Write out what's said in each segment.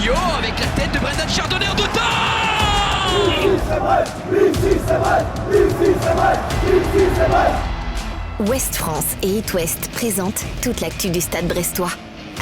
Castillo avec la tête de Brendan Chardonnay en deux temps. Ouest France et It West présentent toute l'actu du Stade brestois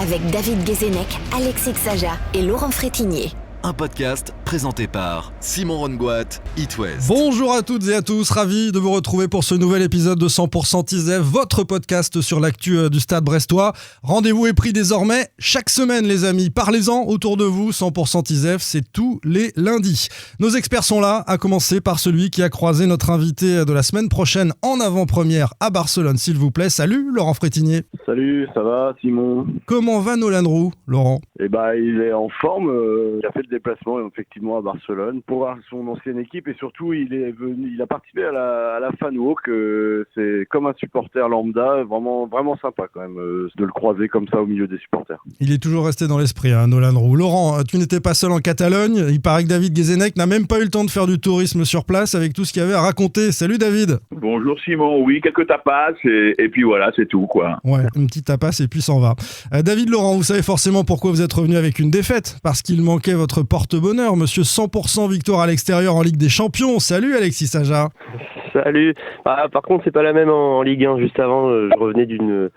avec David Guézenec, Alexis Xaja et Laurent Frétinier. Un podcast présenté par Simon Rongoat, It West. Bonjour à toutes et à tous, ravi de vous retrouver pour ce nouvel épisode de 100% ISEF, votre podcast sur l'actu du Stade brestois. Rendez-vous est pris désormais chaque semaine les amis, parlez-en autour de vous, 100% ISEF, c'est tous les lundis. Nos experts sont là, à commencer par celui qui a croisé notre invité de la semaine prochaine en avant-première à Barcelone, s'il vous plaît. Salut Laurent Frétinier. Salut, ça va Simon? Comment va Nolan Roux, Laurent? Il est en forme, il a fait le déplacement effectivement à Barcelone pour voir son ancienne équipe et surtout il a participé à la fan walk, c'est comme un supporter lambda, vraiment sympa quand même de le croiser comme ça au milieu des supporters. Il est toujours resté dans l'esprit, Nolan Roux. Laurent, tu n'étais pas seul en Catalogne, il paraît que David Guézenec n'a même pas eu le temps de faire du tourisme sur place avec tout ce qu'il y avait à raconter. Salut David. Bonjour Simon, oui, quelques tapas et puis voilà, c'est tout quoi. Ouais, une petite tapas et puis s'en va. David Laurent, vous savez forcément pourquoi vous êtes revenu avec une défaite, parce qu'il manquait votre porte-bonheur, monsieur 100% victoire à l'extérieur en Ligue des Champions. Salut Alexis Xaja. Salut. Par contre, c'est pas la même en Ligue 1. Juste avant, je revenais d'une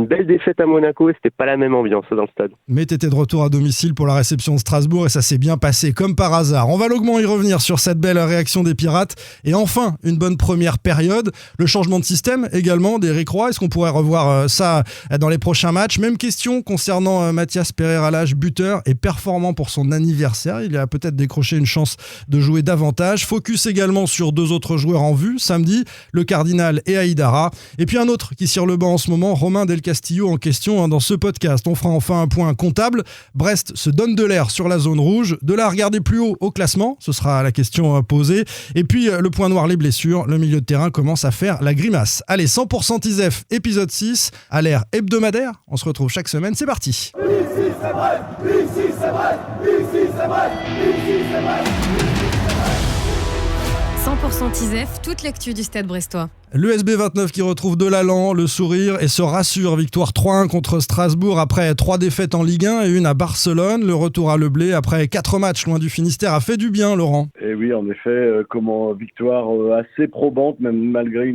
belle défaite à Monaco et c'était pas la même ambiance dans le stade. Mais t'étais de retour à domicile pour la réception de Strasbourg et ça s'est bien passé, comme par hasard. On va longuement y revenir sur cette belle réaction des Pirates. Et enfin, une bonne première période. Le changement de système également d'Éric Roy. Est-ce qu'on pourrait revoir ça dans les prochains matchs? Même question concernant Mathias Pereira-Lage, buteur et performant pour son anniversaire. Il a peut-être décroché une chance de jouer davantage. Focus également sur deux autres joueurs en vue samedi, le Cardinal et Aïdara. Et puis un autre qui tire le banc en ce moment, Romain Del Castillo en question dans ce podcast. On fera enfin un point comptable. Brest se donne de l'air sur la zone rouge. De là à regarder plus haut au classement, ce sera la question posée. Et puis le point noir, les blessures. Le milieu de terrain commence à faire la grimace. Allez, 100% ISEF, épisode 6, à l'ère hebdomadaire. On se retrouve chaque semaine, c'est parti. Ici c'est vrai, ici c'est vrai, ici c'est vrai, ici c'est vrai. 100% ISEF, toute l'actu du Stade brestois. L'USB 29 qui retrouve de l'allant, le sourire et se rassure. Victoire 3-1 contre Strasbourg après 3 défaites en Ligue 1 et une à Barcelone. Le retour à Le Blé après 4 matchs loin du Finistère a fait du bien, Laurent. Et oui, en effet, victoire assez probante, même malgré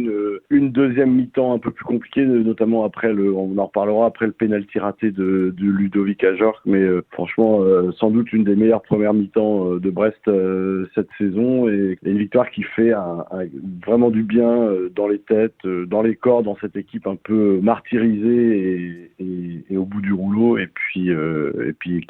une deuxième mi-temps un peu plus compliquée, notamment après on en reparlera après le pénalty raté de Ludovic Ajorc, mais franchement, sans doute une des meilleures premières mi-temps de Brest cette saison et une victoire qui fait vraiment du bien dans les têtes, dans les corps, dans cette équipe un peu martyrisée et au bout du rouleau, et puis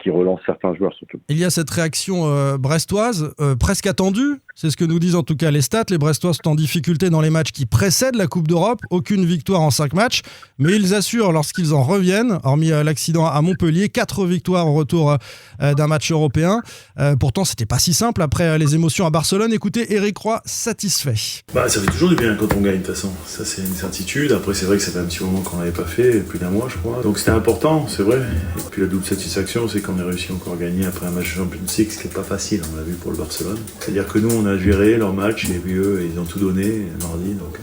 qui relance certains joueurs surtout. Il y a cette réaction brestoise, presque attendue, c'est ce que nous disent en tout cas les stats. Les Brestois sont en difficulté dans les matchs qui précèdent la Coupe d'Europe, aucune victoire en 5 matchs, mais ils assurent lorsqu'ils en reviennent, hormis l'accident à Montpellier, 4 victoires au retour d'un match européen. Pourtant, c'était pas si simple après les émotions à Barcelone. Écoutez, Éric Roy, satisfait. Ça fait toujours du bien quand on gagne de toute façon, ça c'est une certitude. Après c'est vrai que ça fait un petit moment qu'on l'avait pas fait, plus d'un mois je crois, donc c'était important, c'est vrai. Et puis la double satisfaction, c'est qu'on a réussi encore à gagner après un match Champions League, ce qui n'est pas facile, on l'a vu pour le Barcelone. C'est-à-dire que nous on a géré leur match et puis eux ils ont tout donné mardi, donc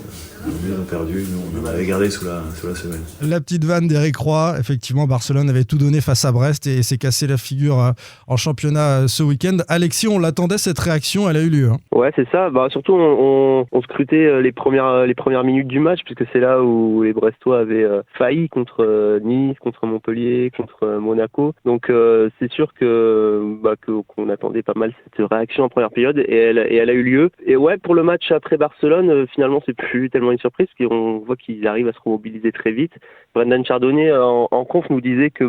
ils ont perdu, nous on en avait gardé sous la semaine. La petite vanne d'Éric Roy, effectivement Barcelone avait tout donné face à Brest et s'est cassé la figure en championnat ce week-end. Alexis, on l'attendait cette réaction, elle a eu lieu. Ouais, c'est ça. Surtout on scrutait les premières minutes du match, puisque c'est là où les Brestois avaient failli contre Nice, contre Montpellier, contre Monaco. Donc c'est sûr qu'on attendait pas mal cette réaction en première période et elle a eu lieu. Et ouais, pour le match après Barcelone, finalement c'est plus tellement une surprise, parce qu'on voit qu'ils arrivent à se remobiliser très vite. Brendan Chardonnay en conf nous disait que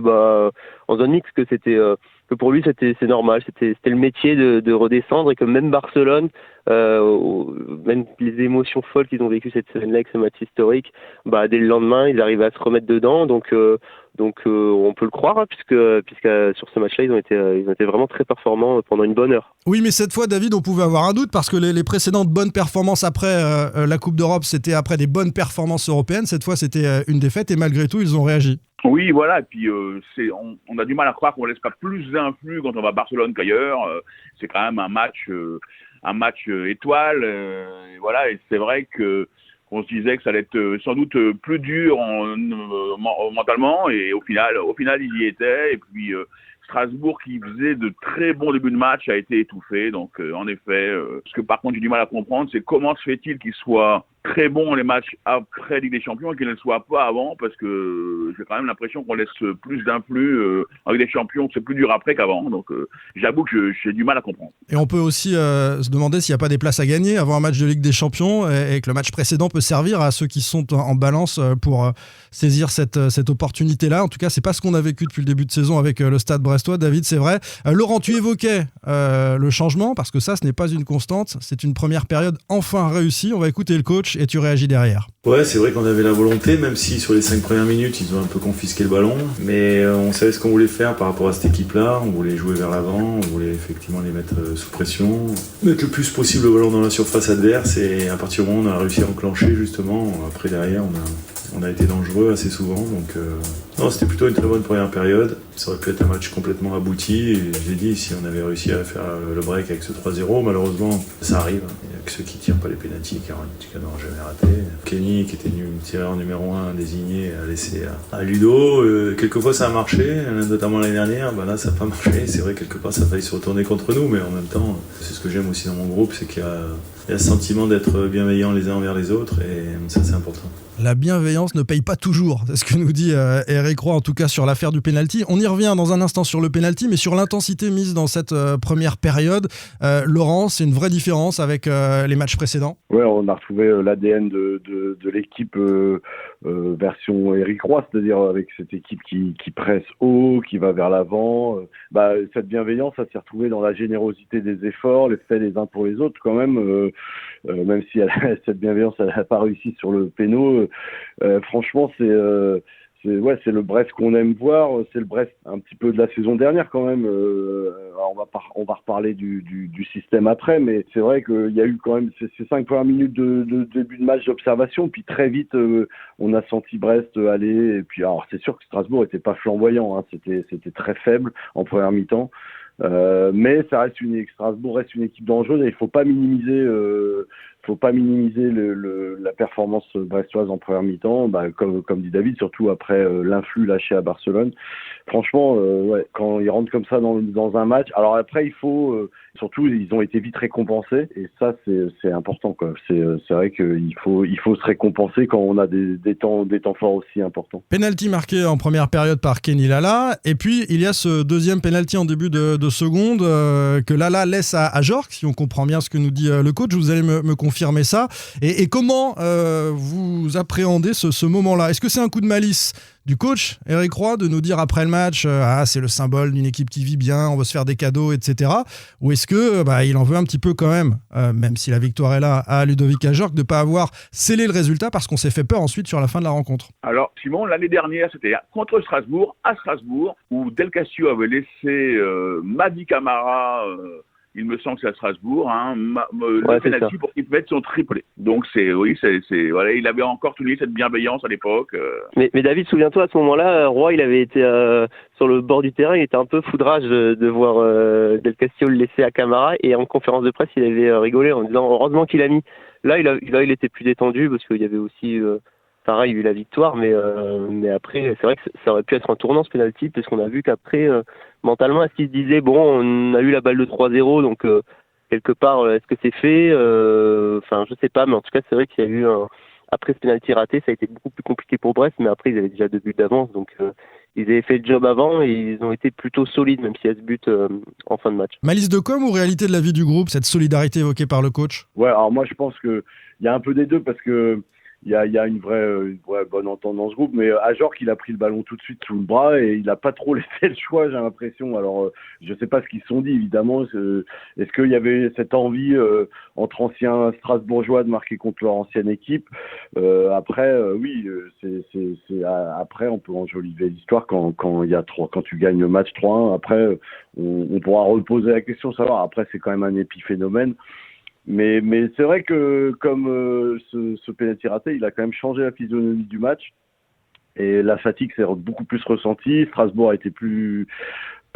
en zone mixte que pour lui c'est normal, c'était le métier de redescendre, et que même Barcelone, même les émotions folles qu'ils ont vécues cette semaine-là avec ce match historique, dès le lendemain ils arrivent à se remettre dedans, donc on peut le croire, puisque sur ce match-là ils ont été vraiment très performants pendant une bonne heure. Oui, mais cette fois David, on pouvait avoir un doute, parce que les précédentes bonnes performances après la Coupe d'Europe, c'était après des bonnes performances européennes. Cette fois c'était une défaite et malgré tout ils ont réagi. Oui, voilà, et puis on a du mal à croire qu'on laisse pas plus d'influx quand on va à Barcelone qu'ailleurs. C'est quand même un match étoile, et voilà, et c'est vrai qu'on se disait que ça allait être sans doute plus dur mentalement, et au final il y était, et puis Strasbourg, qui faisait de très bons débuts de match, a été étouffé. Donc, en effet, ce que par contre j'ai du mal à comprendre, c'est comment se fait-il qu'il soit très bon les matchs après Ligue des Champions et qu'il ne le soit pas avant, parce que j'ai quand même l'impression qu'on laisse plus d'influx en Ligue des Champions, c'est plus dur après qu'avant. Donc, j'avoue que j'ai du mal à comprendre. Et on peut aussi se demander s'il n'y a pas des places à gagner avant un match de Ligue des Champions et que le match précédent peut servir à ceux qui sont en balance pour saisir cette opportunité-là. En tout cas, c'est pas ce qu'on a vécu depuis le début de saison avec le Stade brestois. David, c'est vrai. Laurent, tu évoquais le changement, parce que ça, ce n'est pas une constante. C'est une première période enfin réussie. On va écouter le coach et tu réagis derrière. Ouais, c'est vrai qu'on avait la volonté, même si sur les 5 premières minutes, ils ont un peu confisqué le ballon. Mais on savait ce qu'on voulait faire par rapport à cette équipe-là. On voulait jouer vers l'avant, on voulait effectivement les mettre sous pression, mettre le plus possible le ballon dans la surface adverse. Et à partir du moment où on a réussi à enclencher, justement, après derrière, on a été dangereux assez souvent. Donc, non, c'était plutôt une très bonne première période. Ça aurait pu être un match complètement abouti. Et je l'ai dit, si on avait réussi à faire le break avec ce 3-0, malheureusement, ça arrive. Il n'y a que ceux qui ne tirent pas les pénaltys qui n'auront jamais raté. Kenny, qui était tireur numéro 1 désigné, a laissé à Ludo. Quelquefois, ça a marché, notamment l'année dernière. Ben là, ça n'a pas marché. C'est vrai, quelque part, ça a failli se retourner contre nous. Mais en même temps, c'est ce que j'aime aussi dans mon groupe, c'est qu'il y a ce sentiment d'être bienveillants les uns envers les autres. Et ça, c'est important. La bienveillance ne paye pas toujours, c'est ce que nous dit Eric Roy, en tout cas sur l'affaire du pénalty. On y revient dans un instant sur le pénalty, mais sur l'intensité mise dans cette première période. Laurent, c'est une vraie différence avec les matchs précédents? Ouais, on a retrouvé l'ADN de l'équipe version Eric Roy, c'est-à-dire avec cette équipe qui presse haut, qui va vers l'avant. Cette bienveillance, ça s'est retrouvé dans la générosité des efforts, les faits les uns pour les autres quand même. Même si cette bienveillance n'a pas réussi sur le péno, franchement c'est le Brest qu'on aime voir, c'est le Brest un petit peu de la saison dernière quand même. Alors on va reparler du système après, mais c'est vrai qu'il y a eu quand même ces 5 premières minutes de début de match d'observation, puis très vite on a senti Brest aller, et puis alors c'est sûr que Strasbourg était pas flamboyant, hein, c'était très faible en première mi-temps. Mais ça reste Strasbourg reste une équipe dangereuse et il faut pas minimiser la performance brestoise en première mi-temps, comme dit David, surtout après l'influx lâché à Barcelone. Franchement, quand ils rentrent comme ça dans un match, alors après il faut surtout ils ont été vite récompensés et ça c'est important quoi. C'est vrai qu'il faut se récompenser quand on a des temps forts aussi importants. Penalty marqué en première période par Kenny Lala, et puis il y a ce deuxième penalty en début de seconde que Lala laisse à Jork, si on comprend bien ce que nous dit le coach. Vous allez me confirmer ça. Et comment vous appréhendez ce moment-là? Est-ce que c'est un coup de malice du coach Eric Roy de nous dire après le match c'est le symbole d'une équipe qui vit bien, on veut se faire des cadeaux, etc. Ou est-ce que il en veut un petit peu quand même si la victoire est là, à Ludovic Ajorc, de ne pas avoir scellé le résultat parce qu'on s'est fait peur ensuite sur la fin de la rencontre? Alors Simon, l'année dernière c'était contre Strasbourg, à Strasbourg, où Del Castillo avait laissé Madi Camara, il me semble que c'est à Strasbourg, le penalty pour qu'il mette son triplé. Donc voilà, il avait encore tenu cette bienveillance à l'époque. Mais David, souviens-toi, à ce moment-là, Roy, il avait été sur le bord du terrain, il était un peu foudrage de voir Del Castillo le laisser à Camara, et en conférence de presse, il avait rigolé en disant heureusement qu'il a mis. Là, il était plus détendu parce qu'il y avait aussi pareil, il y a eu la victoire, mais après, c'est vrai que ça aurait pu être un tournant ce penalty, parce qu'on a vu qu'après, mentalement, est-ce qu'il se disait, bon, on a eu la balle de 3-0, donc quelque part, est-ce que c'est fait? Je sais pas, mais en tout cas, c'est vrai qu'il y a eu après ce penalty raté, ça a été beaucoup plus compliqué pour Brest, mais après, ils avaient déjà 2 buts d'avance, donc ils avaient fait le job avant et ils ont été plutôt solides, même s'il y a ce but en fin de match. Malice de com ou réalité de la vie du groupe, cette solidarité évoquée par le coach? Ouais, alors moi, je pense qu'il y a un peu des deux, parce que il y a une vraie bonne entente dans ce groupe, mais Ajorc, il a pris le ballon tout de suite sous le bras et il n'a pas trop laissé le choix, j'ai l'impression. Alors, je ne sais pas ce qu'ils se sont dit, évidemment. Est-ce qu'il y avait cette envie entre anciens Strasbourgeois de marquer contre leur ancienne équipe? Après, oui, après, on peut enjoliver l'histoire quand tu gagnes le match 3-1. Après, on pourra reposer la question, savoir. Après, c'est quand même un épiphénomène. Mais c'est vrai que comme ce penalty raté, il a quand même changé la physionomie du match et la fatigue s'est beaucoup plus ressentie. Strasbourg a été plus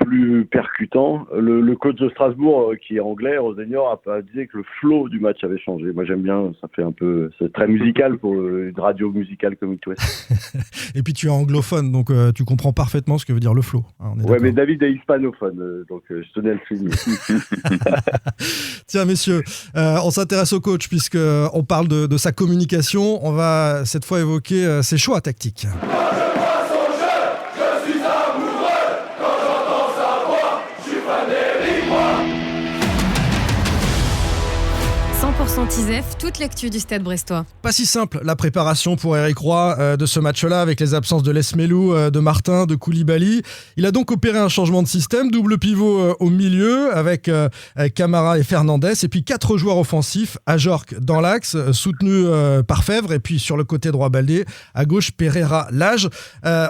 plus percutant. Le coach de Strasbourg, qui est anglais, Rosenior, a dit que le flow du match avait changé. Moi, j'aime bien, c'est très musical pour une radio musicale comme It West. Et puis tu es anglophone, donc tu comprends parfaitement ce que veut dire le flow. Hein, mais David est hispanophone, donc je tenais à le souligner. Tiens, messieurs, on s'intéresse au coach puisqu'on parle de sa communication. On va cette fois évoquer ses choix tactiques. 100% ISEF, toute l'actu du Stade brestois. Pas si simple la préparation pour Eric Roy de ce match-là avec les absences de Lesmelou, de Martin, de Koulibaly. Il a donc opéré un changement de système, double pivot au milieu avec Camara et Fernandez et puis 4 joueurs offensifs, Ajorc dans l'axe, soutenu par Fèvre et puis sur le côté droit Baldé, à gauche Pereira Lage.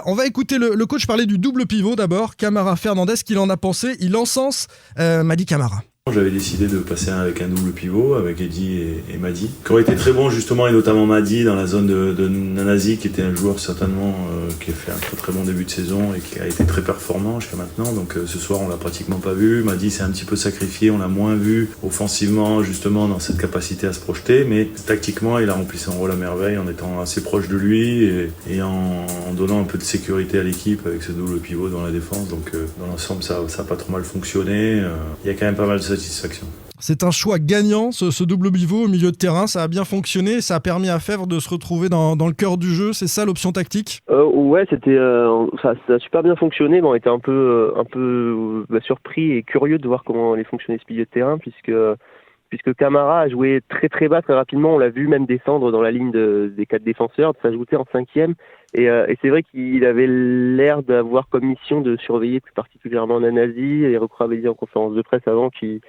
On va écouter le coach parler du double pivot d'abord, Camara-Fernandez, qu'il en a pensé. Il encense Mady Camara. J'avais décidé de passer avec un double pivot avec Eddy et Mady, qui aurait été très bon justement, et notamment Mady dans la zone de Nanasi, qui était un joueur certainement qui a fait un très très bon début de saison et qui a été très performant jusqu'à maintenant. Donc ce soir on l'a pratiquement pas vu. Mady s'est un petit peu sacrifié, on l'a moins vu offensivement justement dans cette capacité à se projeter, mais tactiquement il a rempli son rôle à merveille en étant assez proche de lui et en donnant un peu de sécurité à l'équipe avec ce double pivot dans la défense. Donc dans l'ensemble ça a pas trop mal fonctionné. Il y a quand même pas mal de satisfaction. C'est un choix gagnant, ce double pivot au milieu de terrain. Ça a bien fonctionné, ça a permis à Fèvre de se retrouver dans le cœur du jeu. C'est ça l'option tactique ? Ouais, c'était ça a super bien fonctionné. Bon, on était un peu surpris et curieux de voir comment allait fonctionner ce milieu de terrain, puisque Camara a joué très très bas très rapidement. On l'a vu même descendre dans la ligne des 4 défenseurs, de s'ajouter en 5e. Et c'est vrai qu'il avait l'air d'avoir comme mission de surveiller plus particulièrement Nanasi, et Eric Roy avait dit en conférence de presse avant qu'il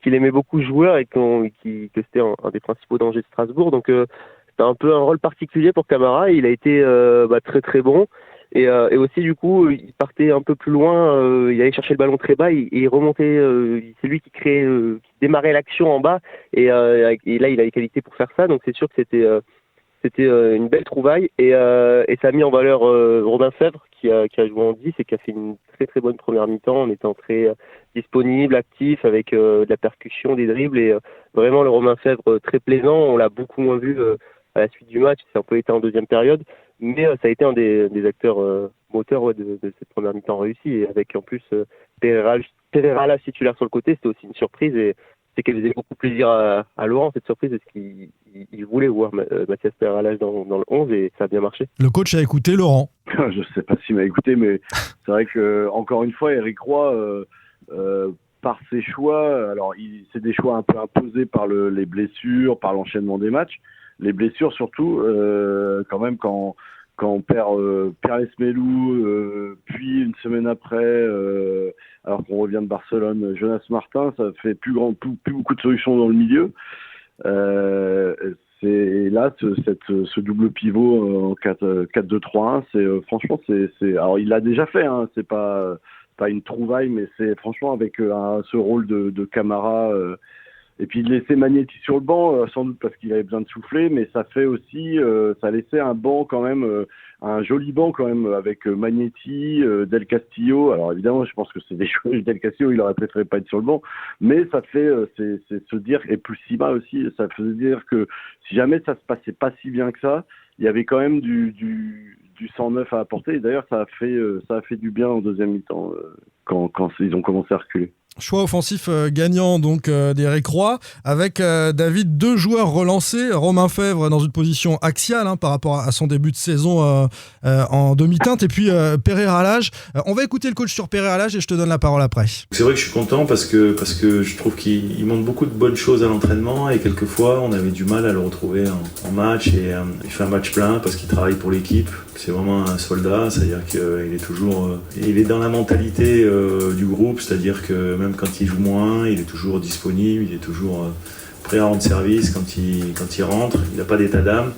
aimait beaucoup ce joueur et que c'était un des principaux dangers de Strasbourg. Donc c'était un peu un rôle particulier pour Camara et il a été très très bon. Et aussi du coup il partait un peu plus loin, il allait chercher le ballon très bas et il remontait, c'est lui qui démarrait l'action en bas et là il a les qualités pour faire ça. Donc c'est sûr que c'était une belle trouvaille et ça a mis en valeur Robin Fèvre qui a joué en 10 et qui a fait une très très bonne première mi-temps en étant très disponible, actif, avec de la percussion, des dribbles et vraiment le Robin Fèvre très plaisant. On l'a beaucoup moins vu à la suite du match, c'est un peu été en deuxième période, mais ça a été un des acteurs moteurs de cette première mi-temps réussie et avec en plus Pereira là titulaire sur le côté, c'était aussi une surprise et c'est qu'elle faisait beaucoup plaisir à Laurent, cette surprise, parce qu'il voulait voir Mathias Pereira dans le 11 et ça a bien marché. Le coach a écouté Laurent. Je sais pas s'il m'a écouté, mais c'est vrai que encore une fois, Eric Roy, par ses choix, alors c'est des choix un peu imposés par les blessures, par l'enchaînement des matchs. Les blessures surtout, quand même, quand on perd Pierre Lesmelou, puis une semaine après, alors qu'on revient de Barcelone, Jonas Martin, ça fait plus beaucoup de solutions dans le milieu. C'est là ce double pivot en 4-2-3-1, franchement alors il l'a déjà fait, hein, c'est pas une trouvaille, mais c'est franchement avec ce rôle de Camara. Et puis de laisser Magnetti sur le banc, sans doute parce qu'il avait besoin de souffler, mais ça fait aussi, ça laissait un banc quand même, un joli banc quand même, avec Magnetti, Del Castillo. Alors évidemment, je pense que c'est des choses, Del Castillo, il aurait préféré pas être sur le banc, mais ça fait, c'est se dire, et plus Sima aussi, ça faisait dire que si jamais ça se passait pas si bien que ça, il y avait quand même du 109 à apporter. Et d'ailleurs, ça a fait du bien en deuxième mi-temps, quand ils ont commencé à reculer. Choix offensif gagnant donc d'Eric Roy avec David, 2 joueurs relancés, Romain Fèvre dans une position axiale par rapport à son début de saison en demi-teinte et puis Pereira Lage. On va écouter le coach sur Pereira Lage et je te donne la parole après. C'est vrai que je suis content parce que je trouve qu'il montre beaucoup de bonnes choses à l'entraînement et quelquefois on avait du mal à le retrouver en match et il fait un match plein parce qu'il travaille pour l'équipe. C'est vraiment un soldat, c'est-à-dire qu'il est toujours il est dans la mentalité du groupe, c'est-à-dire que même quand il joue moins, il est toujours disponible, il est toujours prêt à rendre service quand il rentre, il n'a pas d'état d'âme.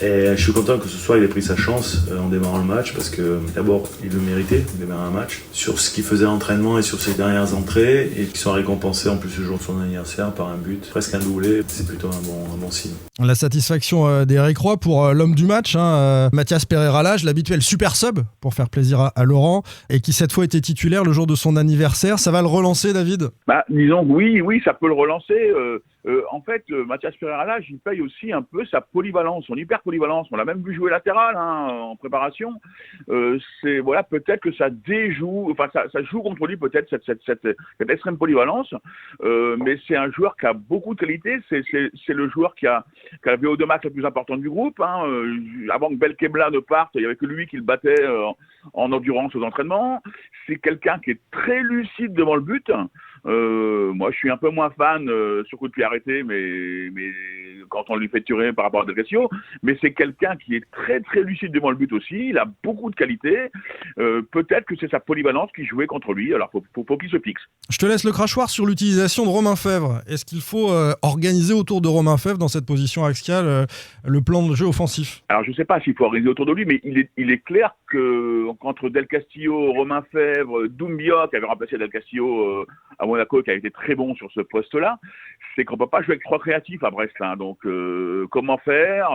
Et je suis content que ce soir il ait pris sa chance en démarrant le match parce que d'abord il le méritait de démarrer un match sur ce qu'il faisait à l'entraînement et sur ses dernières entrées et qui sont récompensés en plus le jour de son anniversaire par un but, presque un doublé. C'est plutôt un bon signe. La satisfaction d'Eric Roy pour l'homme du match, Mathias Pereira-Lage, l'habituel super sub pour faire plaisir à Laurent et qui cette fois était titulaire le jour de son anniversaire. Ça va le relancer, David ? Disons que oui, ça peut le relancer. En fait, Mathias Pereira-Lage, il paye aussi un peu sa polyvalence, son hyper polyvalence. On l'a même vu jouer latéral en préparation. Peut-être que ça déjoue, ça joue contre lui peut-être cette extrême polyvalence. Mais c'est un joueur qui a beaucoup de qualité. C'est le joueur qui a le VO2 max le plus important du groupe. Avant que Belkebla ne parte, il y avait que lui qui le battait en endurance aux entraînements. C'est quelqu'un qui est très lucide devant le but. Moi, je suis un peu moins fan sur coup de pied arrêté, mais quand on lui fait tirer par rapport à Del Castillo, mais c'est quelqu'un qui est très très lucide devant le but aussi. Il a beaucoup de qualité. Peut-être que c'est sa polyvalence qui jouait contre lui. Alors, faut qu'il se fixe. Je te laisse le crachoir sur l'utilisation de Romain Fèvre. Est-ce qu'il faut organiser autour de Romain Fèvre dans cette position axiale le plan de jeu offensif ? Alors, je ne sais pas s'il faut organiser autour de lui, mais il est clair que qu'entre Del Castillo, Romain Fèvre, Doumbia, qui avait remplacé Del Castillo à Monaco, qui a été très bon sur ce poste-là, c'est qu'on ne peut pas jouer avec trois créatifs à Brest. Donc, comment faire ?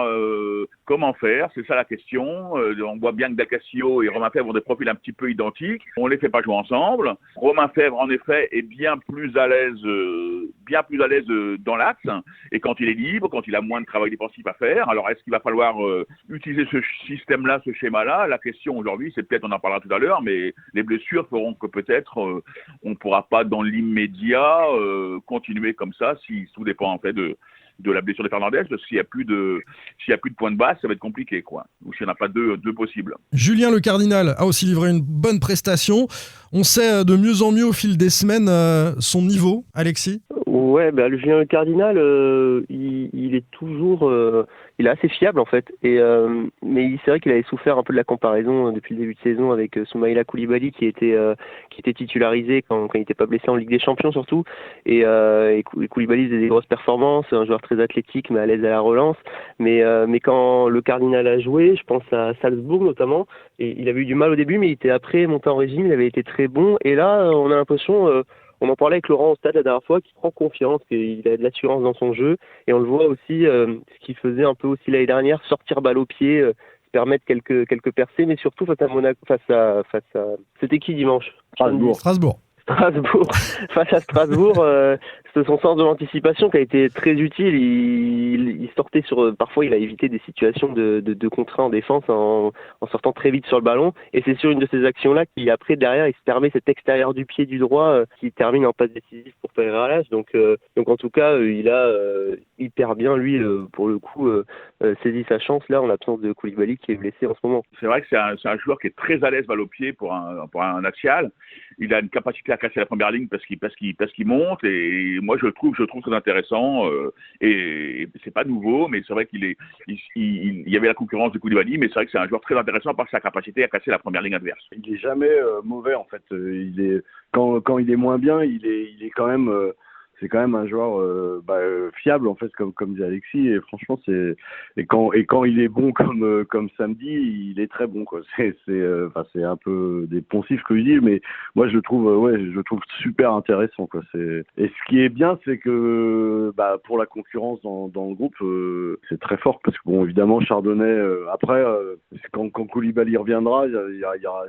C'est ça la question. On voit bien que Del Castillo et Romain Fèvre ont des profils un petit peu identiques. On ne les fait pas jouer ensemble. Romain Fèvre, en effet, est bien plus à l'aise dans l'axe. Et quand il est libre, quand il a moins de travail défensif à faire, alors est-ce qu'il va falloir utiliser ce système-là, ce schéma-là ? La question aujourd'hui, c'est peut-être, on en parlera tout à l'heure, mais les blessures feront que peut-être on ne pourra pas dans l'immédiat continuer comme ça, si tout dépend en fait de la blessure de Fernandez, parce que s'il y a plus de points de base, ça va être compliqué, quoi. Ou s'il n'y en a pas deux possibles. Julien Le Cardinal a aussi livré une bonne prestation. On sait de mieux en mieux au fil des semaines son niveau, Alexis. Ouais, le Julien Le Cardinal, il est toujours, il est assez fiable en fait. Mais c'est vrai qu'il avait souffert un peu de la comparaison depuis le début de saison avec Soumaïla Koulibaly qui était titularisé quand il n'était pas blessé en Ligue des Champions surtout. Et Koulibaly faisait des grosses performances, un joueur très athlétique mais à l'aise à la relance. Mais quand Le Cardinal a joué, je pense à Salzbourg notamment, et il avait eu du mal au début, mais il était après monté en régime, il avait été très bon. Et là, on a l'impression on en parlait avec Laurent au stade la dernière fois, qu'il prend confiance, qu'il a de l'assurance dans son jeu. Et on le voit aussi, ce qu'il faisait un peu aussi l'année dernière, sortir balle au pied, se permettre quelques percées, mais surtout face à Monaco, face à c'était qui dimanche ? Strasbourg. Face à Strasbourg, c'est son sens de l'anticipation qui a été très utile. Il sortait parfois il a évité des situations de contrat en défense en sortant très vite sur le ballon. Et c'est sur une de ces actions-là qu'il après derrière il se permet cet extérieur du pied du droit qui termine en passe décisive pour Pereira-Lage. Donc en tout cas il a hyper bien lui pour le coup saisi sa chance là en l'absence de Koulibaly qui est blessé en ce moment. C'est vrai que c'est un joueur qui est très à l'aise balle au pied pour un axial. Il a une capacité à casser la première ligne parce qu'il monte, et moi je trouve très intéressant et c'est pas nouveau, mais c'est vrai qu'il y avait la concurrence de Koulibaly, mais c'est vrai que c'est un joueur très intéressant par sa capacité à casser la première ligne adverse. Il est jamais mauvais en fait. Quand il est moins bien, il est quand même c'est quand même un joueur fiable en fait, comme dit Alexis, et franchement quand il est bon comme samedi, il est très bon quoi. C'est un peu des poncifs que je dis, mais moi je le trouve super intéressant quoi. Et ce qui est bien, c'est que pour la concurrence dans le groupe, c'est très fort parce que bon évidemment Chardonnay après quand Koulibaly reviendra,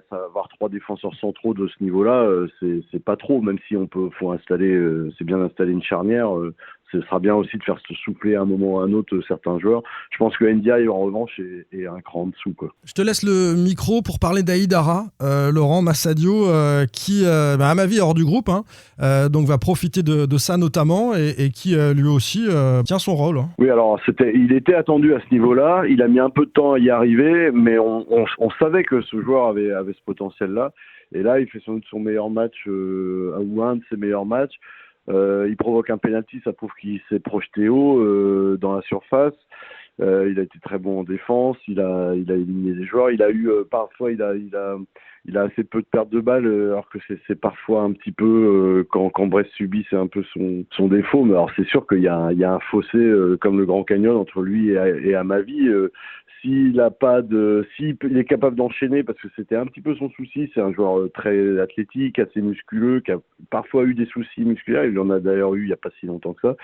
ça va avoir 3 défenseurs centraux de ce niveau-là, c'est pas trop, même si faut installer, c'est bien d'installer une charnière, ce sera bien aussi de faire se souffler à un moment ou à un autre certains joueurs. Je pense que Ndiaye en revanche est un cran en dessous quoi. Je te laisse le micro pour parler d'Aïdara, Laurent Massadio, qui à ma vie hors du groupe, donc va profiter de ça notamment et qui lui aussi tient son rôle. Oui, alors il était attendu à ce niveau-là, il a mis un peu de temps à y arriver, mais on savait que ce joueur avait ce potentiel-là, et là il fait son meilleur match ou un de ses meilleurs matchs. Il provoque un penalty, ça prouve qu'il s'est projeté haut dans la surface. Il a été très bon en défense, il a éliminé des joueurs. Il a eu parfois il a assez peu de pertes de balles, alors que c'est parfois un petit peu quand Brest subit, c'est un peu son défaut. Mais alors c'est sûr qu'il y a un fossé comme le Grand Canyon entre lui et Amavi. s'il est capable d'enchaîner, parce que c'était un petit peu son souci, c'est un joueur très athlétique, assez musculeux, qui a parfois eu des soucis musculaires, il en a d'ailleurs eu il n'y a pas si longtemps que ça.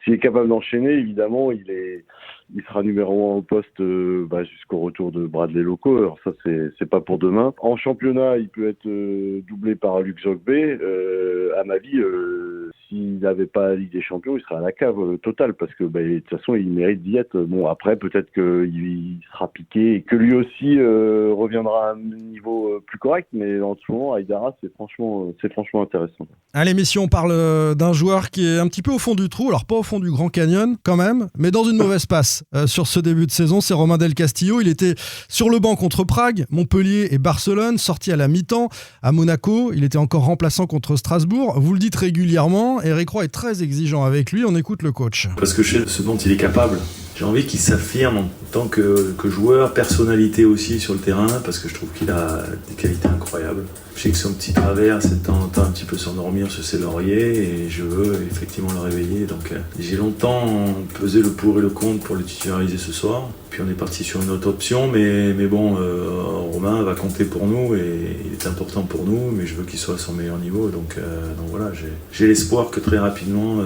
S'il est capable d'enchaîner, évidemment, il sera numéro 1 au poste jusqu'au retour de Bradley Loco. Alors ça, c'est pas pour demain. En championnat, il peut être doublé par Luc Zogbé. À ma vie, s'il n'avait pas la Ligue des Champions, il serait à la cave totale, parce que de toute façon, il mérite d'y être. Bon, après, peut-être qu'il sera piqué et que lui aussi reviendra à un niveau plus correct, mais en ce moment, Aïdara, c'est franchement intéressant. Allez, messieurs, on parle d'un joueur qui est un petit peu au fond du trou, alors pas au fond du Grand Canyon quand même, mais dans une mauvaise passe sur ce début de saison. C'est Romain Del Castillo. Il était sur le banc contre Prague, Montpellier et Barcelone, sorti à la mi-temps à Monaco. Il était encore remplaçant contre Strasbourg. Vous le dites régulièrement, Eric Roy est très exigeant avec lui. On écoute le coach. Parce que je sais ce dont il est capable. J'ai envie qu'il s'affirme en tant que joueur, personnalité aussi sur le terrain, parce que je trouve qu'il a des qualités incroyables. Je sais que son petit travers, c'est de temps en temps un petit peu s'endormir sur ses lauriers, et je veux effectivement le réveiller. Donc j'ai longtemps pesé le pour et le contre pour le titulariser ce soir. Puis on est parti sur une autre option, mais bon, Romain va compter pour nous et il est important pour nous, mais je veux qu'il soit à son meilleur niveau. Donc voilà, j'ai l'espoir que très rapidement,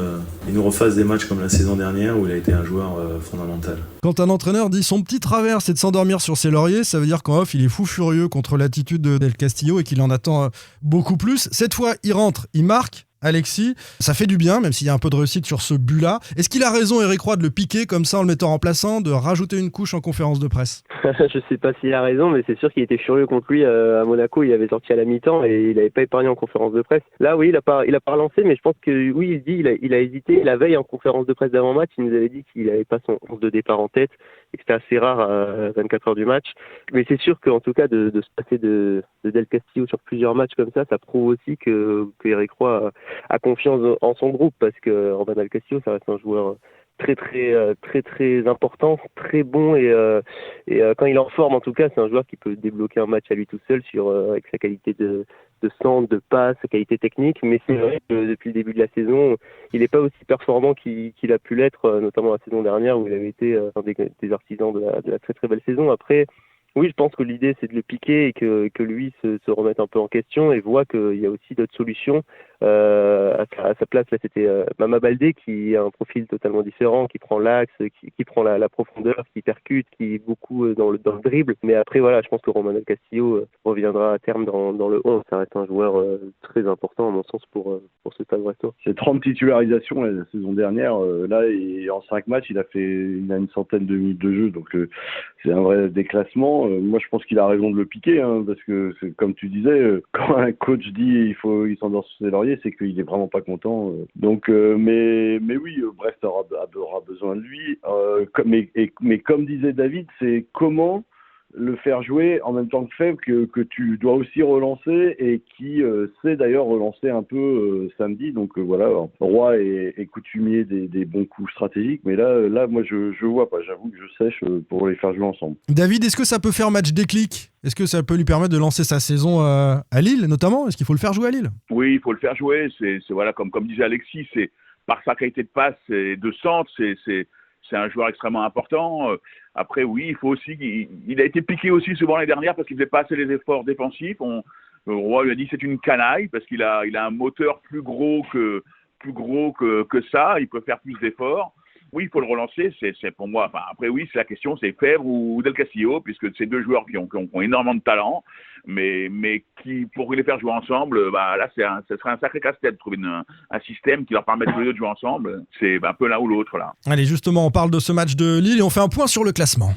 il nous refasse des matchs comme la saison dernière où il a été un joueur fondamental. Quand un entraîneur dit son petit travers, c'est de s'endormir sur ses lauriers, ça veut dire qu'en off, il est fou furieux contre l'attitude de Del Castillo et qu'il en attend beaucoup plus. Cette fois, il rentre, il marque. Alexis, ça fait du bien, même s'il y a un peu de réussite sur ce but-là. Est-ce qu'il a raison, Eric Roy, de le piquer comme ça en le mettant remplaçant, de rajouter une couche en conférence de presse? Je sais pas s'il a raison, mais c'est sûr qu'il était furieux contre lui à Monaco. Il avait sorti à la mi-temps et il n'avait pas épargné en conférence de presse. Là, oui, il a pas relancé, mais je pense que oui, il a hésité. La veille en conférence de presse d'avant-match, il nous avait dit qu'il n'avait pas son 11 de départ en tête et que c'était assez rare à 24 heures du match. Mais c'est sûr qu'en tout cas, de se passer de Del Castillo sur plusieurs matchs comme ça prouve aussi que Eric Roy a confiance en son groupe, parce que Romain Del Castillo, ça reste un joueur très important, très bon, et quand il est en forme, en tout cas, c'est un joueur qui peut débloquer un match à lui tout seul avec sa qualité de centre, de passe, sa qualité technique. Mais c'est vrai que depuis le début de la saison, il n'est pas aussi performant qu'il a pu l'être, notamment la saison dernière où il avait été un des artisans de la très très belle saison. Après, oui, je pense que l'idée, c'est de le piquer et que lui se remette un peu en question et voit qu'il y a aussi d'autres solutions. À sa place, là, c'était Mama Baldé, qui a un profil totalement différent, qui prend l'axe, qui prend la profondeur, qui percute, qui est beaucoup dans le dribble. Mais après, voilà, je pense que Romain Del Castillo reviendra à terme dans le 11. Ça reste un joueur très important, à mon sens, pour ce Stade brestois. C'est 30 titularisations la saison dernière. Là, et en 5 matchs, il a une centaine de minutes de jeu. Donc, c'est un vrai déclassement. Moi, je pense qu'il a raison de le piquer, parce que, comme tu disais, quand un coach dit il s'endort sur ses lauriers, c'est qu'il est vraiment pas content. Donc, mais oui, Brest aura besoin de lui. Mais comme disait David, c'est comment le faire jouer en même temps que Fèvre, que tu dois aussi relancer, et qui sait d'ailleurs relancer un peu samedi. Donc voilà, Roy est coutumier des bons coups stratégiques, mais là moi je vois pas, j'avoue que je sèche pour les faire jouer ensemble. David, est-ce que ça peut faire match déclic? Est-ce que ça peut lui permettre de lancer sa saison à Lille notamment? Est-ce qu'il faut le faire jouer à Lille? Oui, il faut le faire jouer. C'est voilà, comme disait Alexis, c'est par sa qualité de passe et de centre, c'est un joueur extrêmement important. Après, oui, il faut aussi il a été piqué aussi souvent l'année dernière parce qu'il faisait pas assez les efforts défensifs. Roy lui a dit c'est une canaille parce qu'il a un moteur plus gros que ça. Il peut faire plus d'efforts. Oui, il faut le relancer. C'est pour moi. Enfin, après, oui, c'est la question, c'est Fèvre ou Del Castillo, puisque c'est deux joueurs qui ont énormément de talent, mais qui, pour les faire jouer ensemble, là, ce serait un sacré casse-tête de trouver un système qui leur permette tous les deux de jouer ensemble. C'est un peu l'un ou l'autre, là. Allez, justement, on parle de ce match de Lille et on fait un point sur le classement.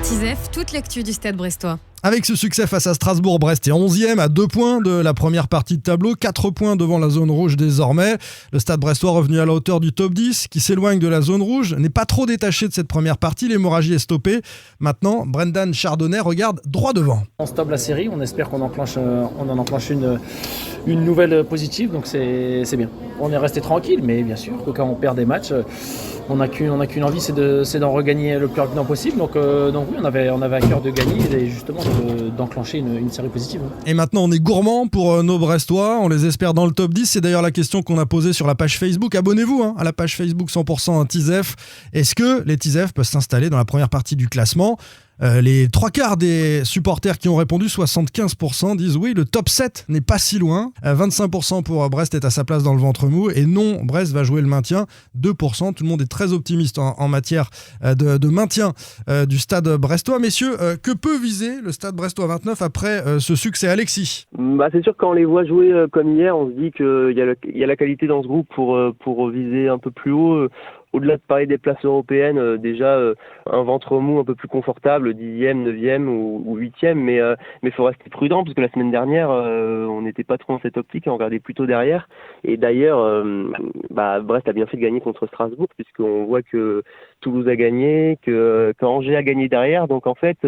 Isef, toute l'actu du Stade brestois. Avec ce succès face à Strasbourg, Brest est 11e à 2 points de la première partie de tableau, 4 points devant la zone rouge désormais. Le Stade brestois revenu à la hauteur du top 10 qui s'éloigne de la zone rouge, n'est pas trop détaché de cette première partie, l'hémorragie est stoppée. Maintenant, Brendan Chardonnay regarde droit devant. On stoppe la série, on espère qu'on en enclenche une nouvelle positive, donc c'est bien. On est resté tranquille, mais bien sûr que quand on perd des matchs, on n'a qu'une envie, c'est d'en regagner le plus rapidement possible. Donc oui, on avait à cœur de gagner, et justement d'enclencher une série positive. Et maintenant, on est gourmand pour nos Brestois. On les espère dans le top 10. C'est d'ailleurs la question qu'on a posée sur la page Facebook. Abonnez-vous à la page Facebook 100% TISEF. Est-ce que les TISEF peuvent s'installer dans la première partie du classement ? Les 3/4 des supporters qui ont répondu, 75%, disent oui, le top 7 n'est pas si loin. 25% pour Brest est à sa place dans le ventre mou. Et non, Brest va jouer le maintien. 2%. Tout le monde est très optimiste en matière de maintien du stade brestois. Messieurs, que peut viser le stade brestois 29 après ce succès, Alexis ? C'est sûr que quand on les voit jouer comme hier, on se dit qu'il y a la qualité dans ce groupe pour viser un peu plus haut. Au-delà de parler des places européennes, déjà un ventre mou un peu plus confortable, 10e, 9e ou 8e, mais faut rester prudent parce que la semaine dernière, on n'était pas trop dans cette optique et on regardait plutôt derrière. Et d'ailleurs, Brest a bien fait de gagner contre Strasbourg puisqu'on voit que Toulouse a gagné, que Angers a gagné derrière. Donc en fait,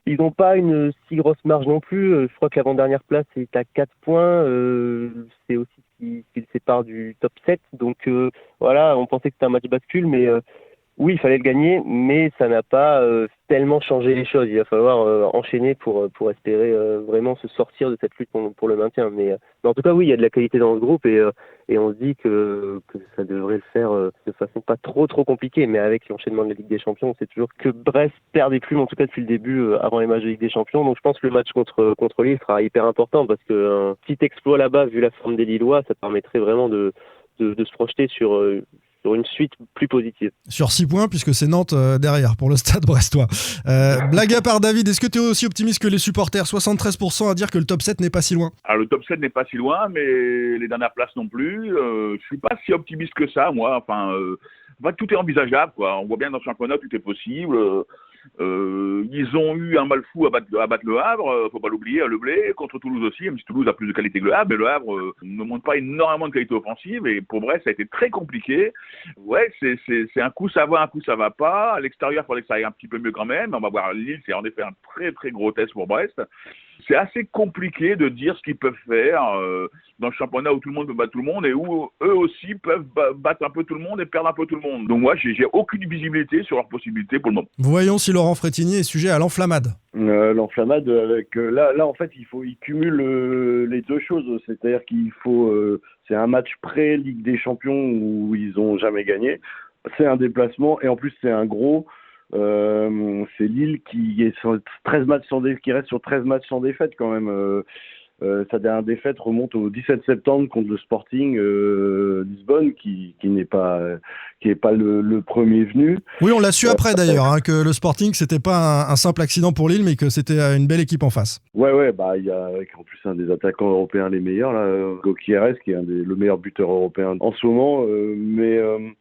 ils n'ont pas une si grosse marge non plus. Je crois que l'avant-dernière place est à 4 points. C'est aussi qui le sépare du top 7. Donc voilà, on pensait que c'était un match bascule, mais oui, il fallait le gagner, mais ça n'a pas tellement changé les choses. Il va falloir enchaîner pour espérer vraiment se sortir de cette lutte pour le maintien. Mais en tout cas, oui, il y a de la qualité dans ce groupe et on se dit que ça devrait le faire de façon pas trop compliquée. Mais avec l'enchaînement de la Ligue des Champions, c'est toujours que Brest perd des plumes, en tout cas depuis le début, avant les matchs de Ligue des Champions. Donc je pense que le match contre Lille sera hyper important parce qu'un petit exploit là-bas, vu la forme des Lillois, ça permettrait vraiment de se projeter sur une suite plus positive. Sur 6 points, puisque c'est Nantes derrière pour le stade brestois. Blague à part, David, est-ce que tu es aussi optimiste que les supporters ? 73% à dire que le top 7 n'est pas si loin. Alors le top 7 n'est pas si loin, mais les dernières places non plus. Je suis pas si optimiste que ça, moi. Enfin, tout est envisageable, quoi. On voit bien dans le championnat, tout est possible. Ils ont eu un mal fou à battre le Havre, faut pas l'oublier, à Le Blé, contre Toulouse aussi, même si Toulouse a plus de qualité que le Havre, mais le Havre ne montre pas énormément de qualité offensive, et pour Brest, ça a été très compliqué. Ouais, c'est un coup ça va, un coup ça va pas. À l'extérieur, il faudrait que ça aille un petit peu mieux quand même. On va voir Lille, c'est en effet un très très gros test pour Brest. C'est assez compliqué de dire ce qu'ils peuvent faire dans le championnat où tout le monde peut battre tout le monde et où eux aussi peuvent battre un peu tout le monde et perdre un peu tout le monde. Donc moi, j'ai aucune visibilité sur leurs possibilités pour le moment. Voyons si Laurent Frétinier est sujet à l'enflammade. L'enflammade, avec là en fait, il cumule les deux choses. C'est-à-dire qu'il faut, c'est un match pré-Ligue des Champions où ils ont jamais gagné. C'est un déplacement et en plus c'est un gros. C'est Lille qui est sur 13 matchs qui reste sur 13 matchs sans défaite quand même. Sa dernière défaite remonte au 17 septembre contre le Sporting Lisbonne qui n'est pas le premier venu. Oui, on l'a su après d'ailleurs que le Sporting c'était pas un simple accident pour Lille mais que c'était une belle équipe en face. Ouais, il y a avec en plus un des attaquants européens les meilleurs là, Gokieres qui est le meilleur buteur européen en ce moment.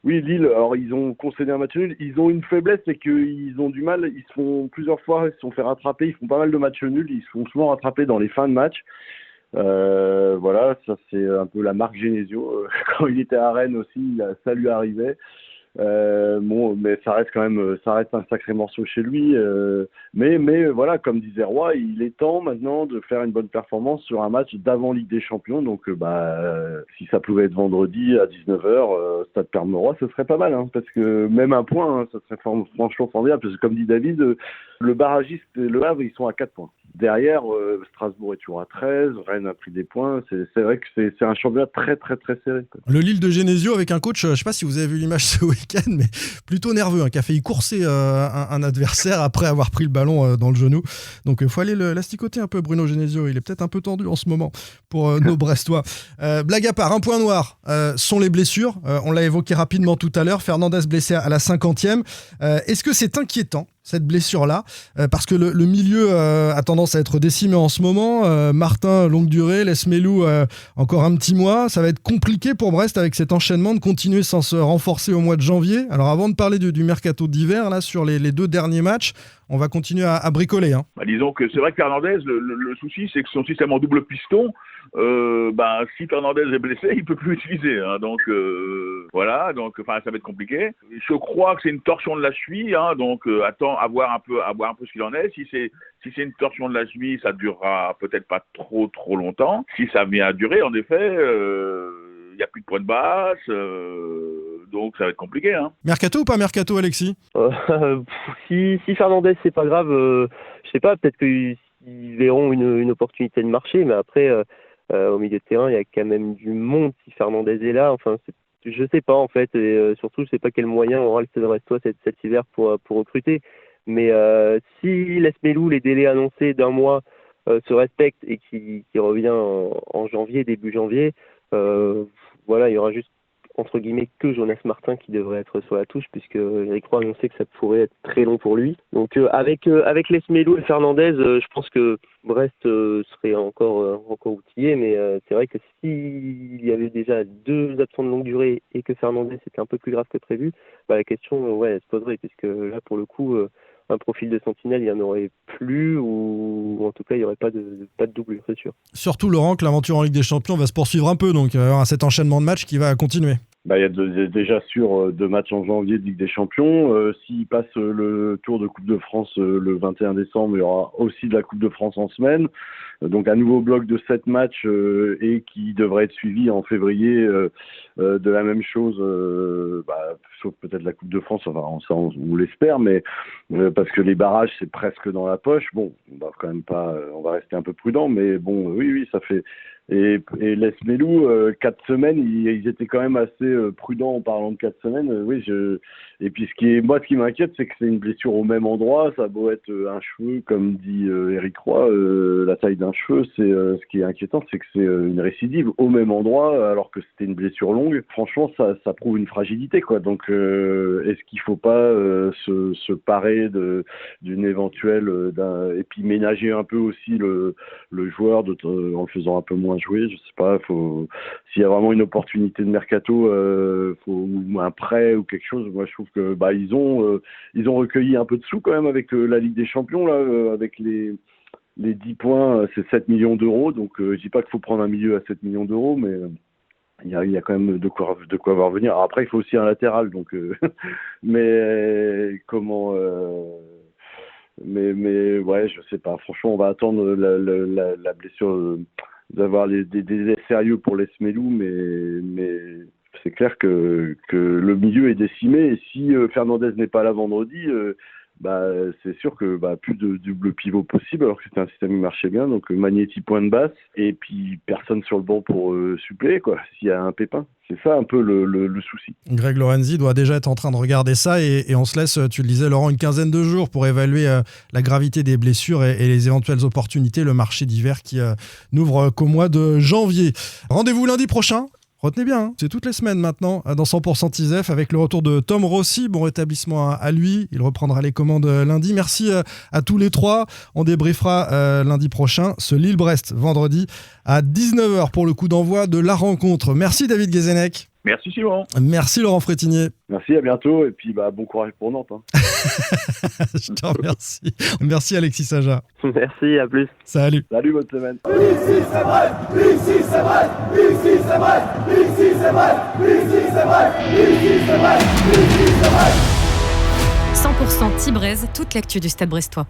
Oui, Lille, alors ils ont concédé un match nul. Ils ont une faiblesse, c'est qu'ils ont du mal. Ils se font plusieurs fois, ils se sont fait rattraper. Ils font pas mal de matchs nuls. Ils se font souvent rattraper dans les fins de match. Voilà, ça c'est un peu la marque Genesio. Quand il était à Rennes aussi, ça lui arrivait. Mais ça reste un sacré morceau chez lui. Mais voilà, comme disait Roy, il est temps maintenant de faire une bonne performance sur un match d'avant Ligue des Champions. Donc, si ça pouvait être vendredi à 19h, Stade Permeroy, ce serait pas mal, hein, parce que même un point, ça serait franchement formidable. Parce que comme dit David, le barragiste et le Havre, ils sont à 4 points. Derrière, Strasbourg est toujours à 13, Rennes a pris des points. C'est vrai que c'est un championnat très très très serré, quoi. Le Lille de Genesio avec un coach, je sais pas si vous avez vu l'image ce week-end, mais plutôt nerveux, qui a failli courser un adversaire après avoir pris le ballon dans le genou. Donc il faut aller l'asticoter un peu, Bruno Genesio. Il est peut-être un peu tendu en ce moment pour nos Brestois. Blague à part, un point noir sont les blessures. On l'a évoqué rapidement tout à l'heure. Fernandez blessé à la 50e. Est-ce que c'est inquiétant cette blessure-là, parce que le milieu a tendance à être décimé en ce moment. Martin, longue durée, Lesmelou, encore un petit mois. Ça va être compliqué pour Brest avec cet enchaînement de continuer sans se renforcer au mois de janvier. Alors avant de parler du mercato d'hiver, là, sur les 2 derniers matchs, on va continuer à bricoler. Hein. Disons que c'est vrai que Fernandez, le souci, c'est que son système en double piston, si Fernandez est blessé, il peut plus l'utiliser. Hein, donc voilà, ça va être compliqué. Je crois que c'est une torsion de la cheville, hein, donc attends à voir un peu ce qu'il en est. Si c'est une torsion de la cheville, ça durera peut-être pas trop longtemps. Si ça vient à durer, en effet, il n'y a plus de point de basse, donc ça va être compliqué. Hein. Mercato ou pas mercato, Alexis ? Si Fernandez, c'est pas grave, je sais pas, peut-être qu'il ils verront une opportunité de marché. Mais après, au milieu de terrain, il y a quand même du monde si Fernandez est là. Enfin, je sais pas en fait. Et surtout, je sais pas quel moyen aura le Stade Brestois cet hiver pour recruter. Mais si Lesmelou, les délais annoncés d'un mois se respectent et qui revient en janvier, début janvier, voilà, il y aura juste entre guillemets que Jonas Martin qui devrait être sur la touche, puisque Eric Roy a annoncé que ça pourrait être très long pour lui. Donc avec Lesmelou et Fernandez, je pense que Brest serait encore outillé, mais c'est vrai que s'il y avait déjà 2 absents de longue durée et que Fernandez était un peu plus grave que prévu, la question elle se poserait, puisque là pour le coup un profil de sentinelle, il n'y en aurait plus, ou en tout cas, il n'y aurait pas de doublure, c'est sûr. Surtout, Laurent, que l'aventure en Ligue des Champions va se poursuivre un peu, donc il va y avoir cet enchaînement de matchs qui va continuer. Il y a déjà sûr 2 matchs en janvier de Ligue des Champions. S'il passe le Tour de Coupe de France le 21 décembre, il y aura aussi de la Coupe de France en semaine. Donc un nouveau bloc de 7 matchs et qui devrait être suivi en février de la même chose, sauf peut-être la Coupe de France, enfin ça on l'espère, mais parce que les barrages c'est presque dans la poche. Bon, on va quand même pas, on va rester un peu prudent, mais bon, oui, ça fait. Et Lesmelou, 4 semaines, ils étaient quand même assez prudents en parlant de 4 semaines. Et puis ce qui m'inquiète, c'est que c'est une blessure au même endroit. Ça a beau être un cheveu, comme dit Eric Roy, la taille d'un cheveu, c'est ce qui est inquiétant, c'est que c'est une récidive au même endroit, alors que c'était une blessure longue. Franchement, ça prouve une fragilité, quoi. Donc, est-ce qu'il faut pas se parer d'une éventuelle, et puis ménager un peu aussi le joueur en le faisant un peu moins jouer, je sais pas, s'il y a vraiment une opportunité de mercato, ou un prêt ou quelque chose. Moi je trouve que ils ont recueilli un peu de sous quand même avec la Ligue des Champions là, avec les 10 points, c'est 7 millions d'euros, donc je dis pas qu'il faut prendre un milieu à 7 millions d'euros, mais il y a quand même de quoi voir venir. Alors après il faut aussi un latéral, donc mais comment mais ouais, je sais pas, franchement on va attendre la blessure, d'avoir des essais sérieux pour Lesmelou, mais c'est clair que le milieu est décimé, et si Fernandez n'est pas là vendredi, c'est sûr que plus de double pivot possible, alors que c'était un système qui marchait bien. Donc Magnetti point de basse, et puis personne sur le banc pour suppléer, quoi, s'il y a un pépin. C'est ça un peu le souci. Greg Lorenzi doit déjà être en train de regarder ça, et on se laisse, tu le disais Laurent, une quinzaine de jours pour évaluer la gravité des blessures et les éventuelles opportunités, le marché d'hiver qui n'ouvre qu'au mois de janvier. Rendez-vous lundi prochain. Retenez bien, c'est toutes les semaines maintenant dans 100% TISEF, avec le retour de Tom Rossi. Bon rétablissement à lui, il reprendra les commandes lundi. Merci à tous les 3. On débriefera lundi prochain ce Lille-Brest vendredi à 19h pour le coup d'envoi de la rencontre. Merci David Guézenec. Merci Simon. Merci Laurent Frétinier. Merci, à bientôt, et puis bon courage pour Nantes. Je te remercie. Merci Alexis Saja. Merci, à plus. Salut. Salut, bonne semaine. Ici c'est vrai, ici c'est vrai, ici c'est vrai, ici c'est vrai, ici c'est vrai, ici c'est vrai, ici c'est vrai. 100% Tibraise, toute l'actu du Stade Brestois.